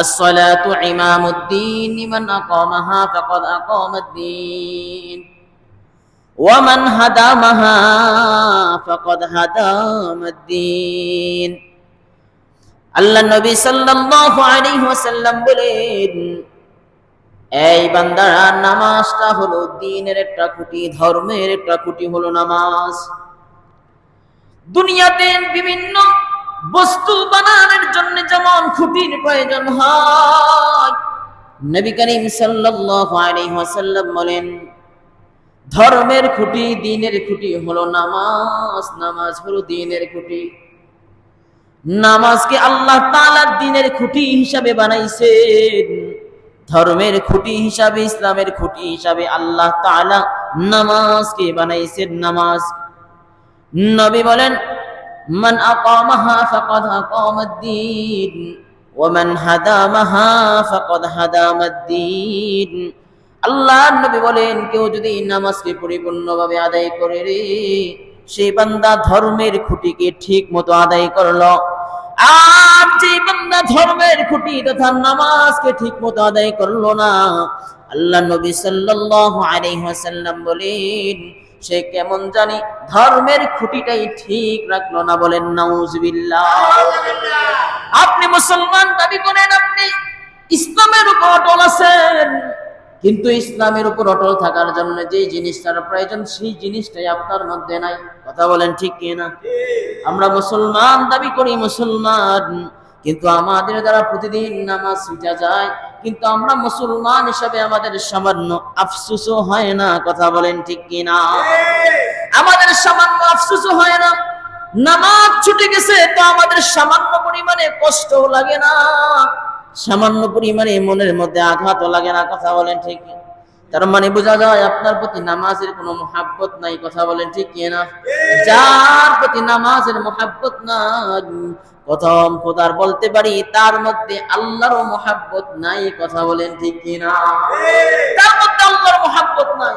আসসালাতু ইমামুদ্দিন মান আকামাহা ফাকাদ আকামাদ্দিন ওয়া মান হাদামাহা ফাকাদ হাদামাদ্দিন। আল্লাহ নবী সাল্লাল্লাহু আলাইহি ওয়াসাল্লাম বলেন, এই বান্দারা, নামাজটা হলো দ্বীনের একটা খুঁটি, ধর্মের একটা খুঁটি হলো নামাজ। দুনিয়াতে বিভিন্ন বস্তু বানানোর জন্য যেমন খুঁটির প্রয়োজন হয়, নবী করিম সাল্লাল্লাহু আলাইহি ওয়াসাল্লাম বলেন, ধর্মের খুঁটি, দ্বীনের খুঁটি হলো নামাজ। নামাজ হলো দ্বীনের খুঁটি। নামাজকে আল্লাহ তাআলা দ্বীনের খুঁটি হিসাবে বানাইছেন। ধর্মের খুঁটি হিসাবে, ইসলামের খুঁটি হিসাবে আল্লাহ তাআলা নামাজকে বানাইছেন। নামাজ, নবী বলেন, মান আকামাহা ফাকাদ আকামাদ্দিন ওয়া মান হাদামাহা ফাকাদ হাদামাদ্দিন। আল্লাহর নবী বলেন, কেউ যদি নামাজকে পরিপূর্ণভাবে আদায় করে রে, সেই বান্দা ধর্মের খুঁটিকে ঠিক মতো আদায় করলো। আর যে বান্দা ধর্মের খুঁটি তথা নামাজকে ঠিক মতো আদায় করলো না, আল্লাহ নবী সাল্লাল্লাহু আলাইহি ওয়াসাল্লাম বলেন, সে কেমন জানি ধর্মের খুঁটিটাই ঠিক রাখলো না। বলেন নাউজুবিল্লাহ। আপনি মুসলমান দাবি করেন, আপনি ইসলামের উপর অটল আছেন, কিন্তু ইসলামের উপর অটল থাকার জন্য যে জিনিসটার প্রয়োজন, সেই জিনিসটাই আপনার মধ্যে নাই। কথা বলেন ঠিক কি না? আমরা মুসলমান দাবি করি, মুসলমান, কিন্তু আমাদের দ্বারা প্রতিদিন নামাজ ছুটে যায়, কিন্তু আমরা মুসলমান হিসাবে আমাদের সামান্য আফসোসও হয় না। কথা বলেন ঠিক কি না? আমাদের সামান্য আফসোসও হয় না। নামাজ ছুটে গেছে তো আমাদের সামান্য পরিমাণে কষ্টও লাগে না, সামান্য পরিমাণে মনের মধ্যে আঘাতও লাগে না। কথা বলেন ঠিক। তার মানে বোঝা যায় আপনার প্রতি নামাজের কোনো মুহাব্বত নাই। কথা বলেন ঠিক কি না? যার প্রতি নামাজের মুহাব্বত নাই, প্রথম খোদার বলতে পারি তার মধ্যে আল্লাহর মুহাব্বত নাই। কথা বলেন ঠিক কি না? তার মধ্যে আল্লাহর মুহাব্বত নাই।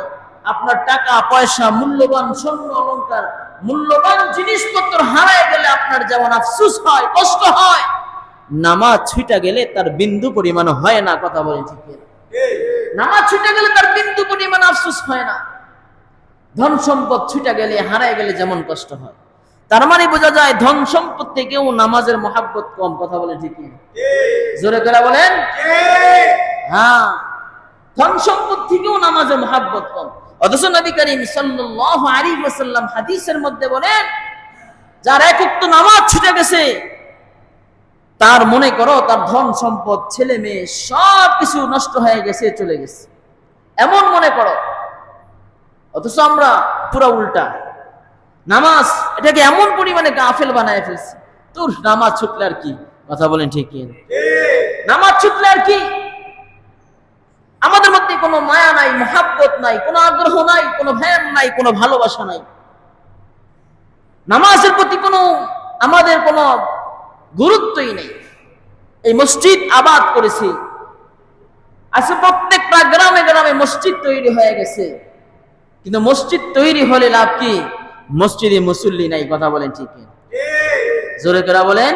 আপনার টাকা পয়সা, মূল্যবান স্বর্ণ অলংকার, মূল্যবান জিনিসপত্র হারায় গেলে আপনার যেমন আফসোস হয়, কষ্ট হয়, নামাজ ছুটে গেলে তার বিন্দু পরিমাণ হয় না। কথা বলেন ঠিক কি না? নামাজ ছুটে গেলে তার বিন্দু পরিমাণ আফসোস হয় না। ধন সম্পদ ছুটে গেলে, হারায় গেলে যেমন কষ্ট হয়, তার মানে বোঝা যায় ধন সম্পদ থেকেও নামাজের মুহাব্বত কম। কথা বলেন ঠিক কি না? জোরে করে বলেন। হ্যাঁ, ধন সম্পদ থেকেও নামাজের মুহাব্বত কম। অথচ নবী করিম সাল্লাল্লাহু আলাইহি ওয়াসাল্লাম হাদিসের মধ্যে বলেন, যার এক ওয়াক্ত নামাজ ছুটে গেছে, তার মনে করো তার ধন সম্পদ, ছেলে মেয়ে সব কিছু নষ্ট হয়ে গেছে, চলে গেছে, এমন মনে করো। অথচ আমরা পুরো উল্টা, নামাজ এটাকে এমন পরিমাণে গাফেল বানায় ফেলছি। তোর নামাজ ছুটলে আর কি? কথা বলেন ঠিক কি? নামাজ ছুটলে আর কি? আমাদের মধ্যে কোনো মায়া নাই, মুহাব্বত নাই, কোনো আগ্রহ নাই, কোনো ভ্যান নাই, কোনো ভালোবাসা নাই। নামাজের প্রতি কোনো আমাদের কোনো গুরুত্বই নেই। এই মসজিদ আবাদ করেছি, আজকে প্রত্যেকটা গ্রামে গ্রামে মসজিদ তৈরি হয়ে গেছে, কিন্তু মসজিদ তৈরি হলে লাভ কি? মসজিদে মুসল্লি নাই। কথা বলেন ঠিক? জোরে করে বলেন।